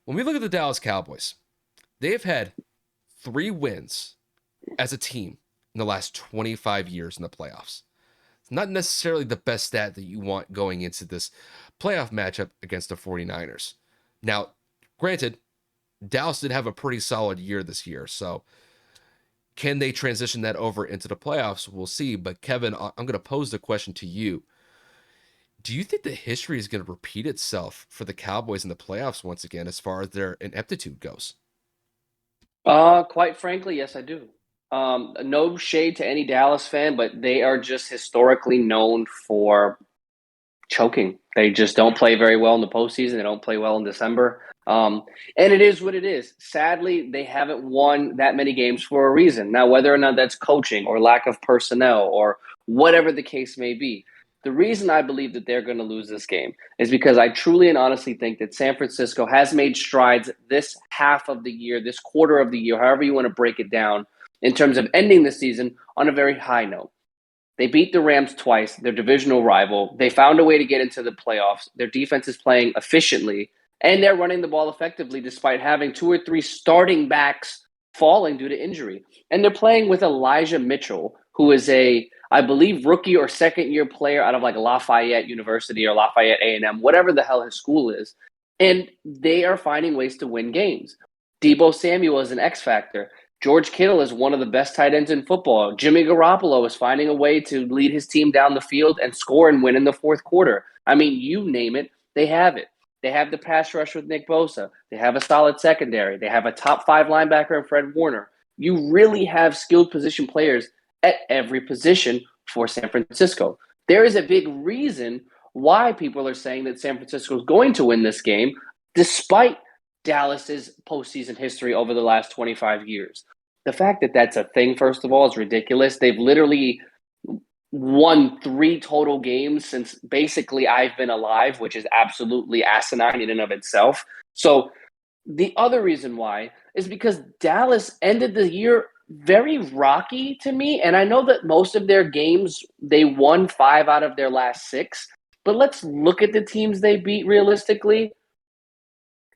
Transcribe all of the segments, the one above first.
When we look at the Dallas Cowboys, they have had 3 wins as a team in the last 25 years in the playoffs. It's not necessarily the best stat that you want going into this playoff matchup against the 49ers. Now, granted, Dallas did have a pretty solid year this year, so can they transition that over into the playoffs? We'll see. But Kevin, I'm going to pose the question to you. Do you think the history is going to repeat itself for the Cowboys in the playoffs once again as far as their ineptitude goes? Quite frankly, yes, I do. No shade to any Dallas fan, but they are just historically known for choking. They just don't play very well in the postseason. They don't play well in December. And it is what it is. Sadly, they haven't won that many games for a reason. Now, whether or not that's coaching or lack of personnel or whatever the case may be, the reason I believe that they're going to lose this game is because I truly and honestly think that San Francisco has made strides this half of the year, this quarter of the year, however you want to break it down, in terms of ending the season on a very high note. They beat the Rams twice, their divisional rival. They found a way to get into the playoffs. Their defense is playing efficiently, and they're running the ball effectively despite having 2 or 3 starting backs falling due to injury. And they're playing with Elijah Mitchell, who is I believe, rookie or second-year player out of like Lafayette University or Lafayette A&M, whatever the hell his school is. And they are finding ways to win games. Debo Samuel is an X factor. George Kittle is one of the best tight ends in football. Jimmy Garoppolo is finding a way to lead his team down the field and score and win in the fourth quarter. I mean, you name it, they have it. They have the pass rush with Nick Bosa. They have a solid secondary. They have a top 5 linebacker in Fred Warner. You really have skilled position players at every position for San Francisco. There is a big reason why people are saying that San Francisco is going to win this game, despite Dallas's postseason history over the last 25 years. The fact that that's a thing, first of all, is ridiculous. They've literally won 3 total games since basically I've been alive, which is absolutely asinine in and of itself. So the other reason why is because Dallas ended the year very rocky to me. And I know that most of their games, they won 5 out of their last 6. But let's look at the teams they beat realistically.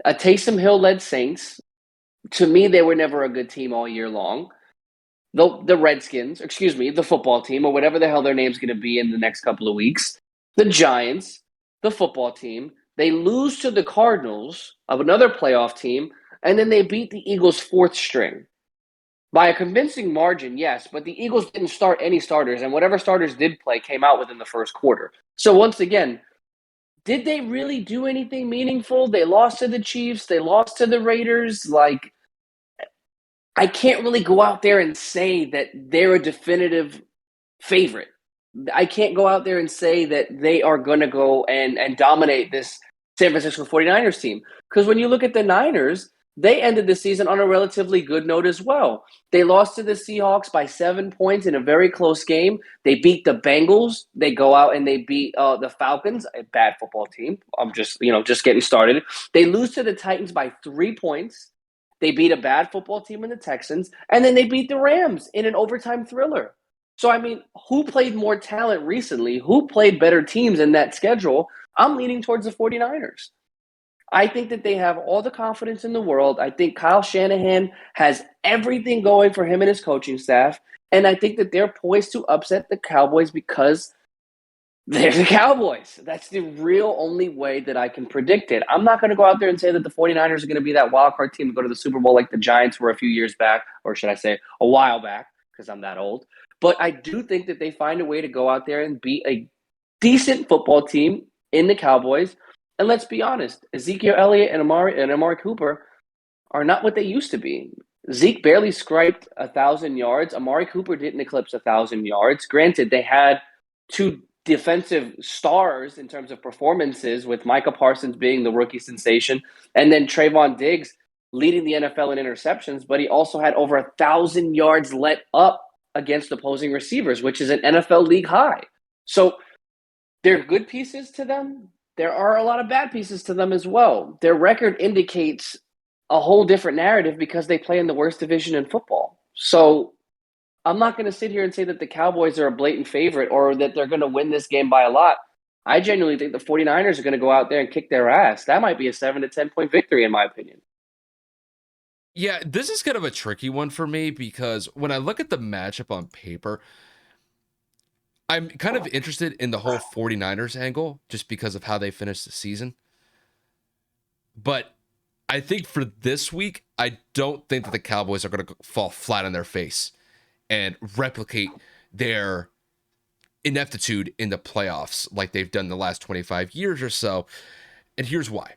A Taysom Hill led Saints. To me, they were never a good team all year long. The Redskins, excuse me, the football team, or whatever the hell their name's going to be in the next couple of weeks. The Giants, the football team. They lose to the Cardinals, of another playoff team, and then they beat the Eagles' 4th string. By a convincing margin, yes, but the Eagles didn't start any starters, and whatever starters did play came out within the first quarter. So once again, did they really do anything meaningful? They lost to the Chiefs. They lost to the Raiders. Like, I can't really go out there and say that they're a definitive favorite. I can't go out there and say that they are going to go and dominate this San Francisco 49ers team. Because when you look at the Niners, they ended the season on a relatively good note as well. They lost to the Seahawks by 7 points in a very close game. They beat the Bengals. They go out and they beat the Falcons, a bad football team. I'm just getting started. They lose to the Titans by 3 points. They beat a bad football team in the Texans, and then they beat the Rams in an overtime thriller. So, I mean, who played more talent recently? Who played better teams in that schedule? I'm leaning towards the 49ers. I think that they have all the confidence in the world. I think Kyle Shanahan has everything going for him and his coaching staff. And I think that they're poised to upset the Cowboys because they're the Cowboys. That's the real only way that I can predict it. I'm not going to go out there and say that the 49ers are going to be that wild card team to go to the Super Bowl like the Giants were a few years back, or should I say a while back, because I'm that old. But I do think that they find a way to go out there and beat a decent football team in the Cowboys. And let's be honest, Ezekiel Elliott and Amari Cooper are not what they used to be. Zeke barely scraped 1,000 yards. Amari Cooper didn't eclipse 1,000 yards. Granted, they had 2 defensive stars in terms of performances, with Micah Parsons being the rookie sensation, and then Trayvon Diggs leading the NFL in interceptions, but he also had over 1,000 yards let up against opposing receivers, which is an NFL league high. So there are good pieces to them. There are a lot of bad pieces to them as well. Their record indicates a whole different narrative because they play in the worst division in football. So I'm not going to sit here and say that the Cowboys are a blatant favorite or that they're going to win this game by a lot. I genuinely think the 49ers are going to go out there and kick their ass. That might be a 7 to 10 point victory, in my opinion. Yeah, this is kind of a tricky one for me because when I look at the matchup on paper, I'm kind of interested in the whole 49ers angle just because of how they finished the season. But I think for this week, I don't think that the Cowboys are going to fall flat on their face and replicate their ineptitude in the playoffs like they've done the last 25 years or so. And here's why.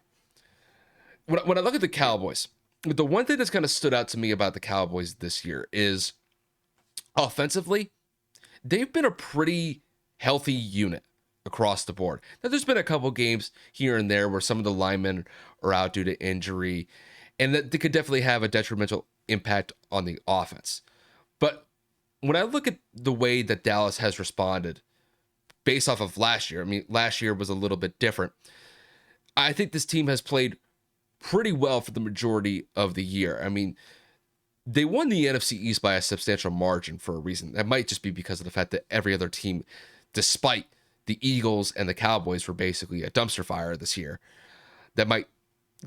When I look at the Cowboys, the one thing that's kind of stood out to me about the Cowboys this year is offensively, they've been a pretty healthy unit across the board. Now, there's been a couple games here and there where some of the linemen are out due to injury, and that they could definitely have a detrimental impact on the offense. But when I look at the way that Dallas has responded based off of last year, I mean, last year was a little bit different. I think this team has played pretty well for the majority of the year. I mean, they won the NFC East by a substantial margin for a reason. That might just be because of the fact that every other team, despite the Eagles and the Cowboys, were basically a dumpster fire this year. That might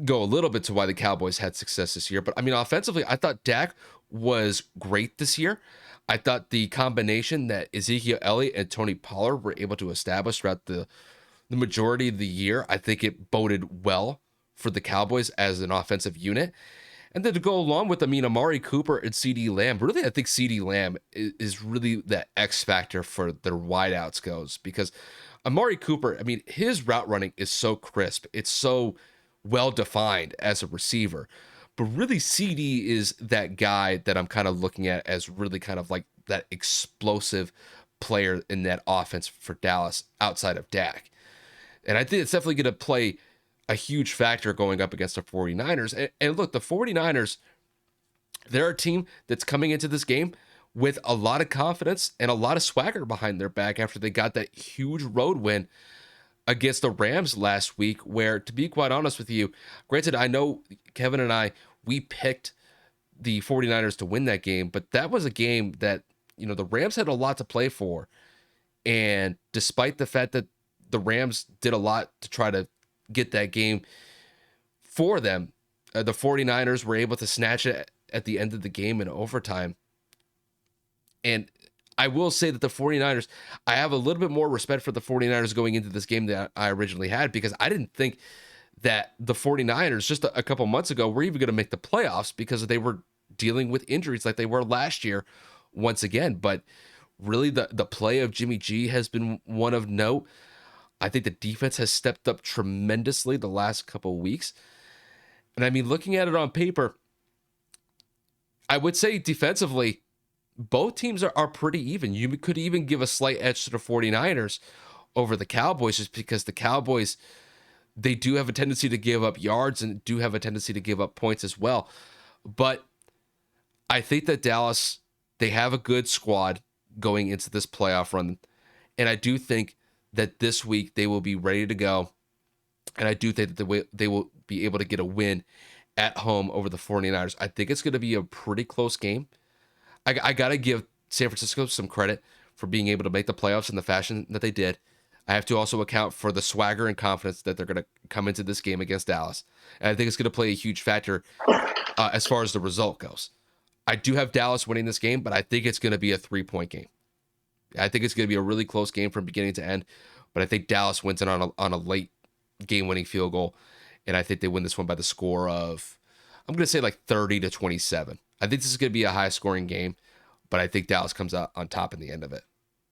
go a little bit to why the Cowboys had success this year. But I mean, offensively, I thought Dak was great this year. I thought the combination that Ezekiel Elliott and Tony Pollard were able to establish throughout the majority of the year, I think it boded well for the Cowboys as an offensive unit. And then to go along with, I mean, Amari Cooper and CD Lamb, really, I think CD Lamb is really that X factor for their wideouts goes because Amari Cooper, I mean, his route running is so crisp. It's so well defined as a receiver. But really, CD is that guy that I'm kind of looking at as really kind of like that explosive player in that offense for Dallas outside of Dak. And I think it's definitely going to play a huge factor going up against the 49ers. And look, the 49ers, they're a team that's coming into this game with a lot of confidence and a lot of swagger behind their back after they got that huge road win against the Rams last week, where, to be quite honest with you, granted, I know Kevin and I, we picked the 49ers to win that game, but that was a game that, you know, the Rams had a lot to play for. And despite the fact that the Rams did a lot to try to get that game for them, the 49ers were able to snatch it at the end of the game in overtime. And I will say that the 49ers, I have a little bit more respect for the 49ers going into this game than I originally had, because I didn't think that the 49ers just a couple months ago were even going to make the playoffs because they were dealing with injuries like they were last year once again. But really, the play of Jimmy G has been one of note. I think the defense has stepped up tremendously the last couple of weeks. And I mean, looking at it on paper, I would say defensively, both teams are pretty even. You could even give a slight edge to the 49ers over the Cowboys just because the Cowboys, they do have a tendency to give up yards and do have a tendency to give up points as well. But I think that Dallas, they have a good squad going into this playoff run. And I do think that this week they will be ready to go. And I do think that they will be able to get a win at home over the 49ers. I think it's going to be a pretty close game. I got to give San Francisco some credit for being able to make the playoffs in the fashion that they did. I have to also account for the swagger and confidence that they're going to come into this game against Dallas. And I think it's going to play a huge factor as far as the result goes. I do have Dallas winning this game, but I think it's going to be a 3-point game. I think it's going to be a really close game from beginning to end, but I think Dallas wins it on a late game-winning field goal, and I think they win this one by the score of, I'm going to say like 30-27. I think this is going to be a high-scoring game, but I think Dallas comes out on top in the end of it.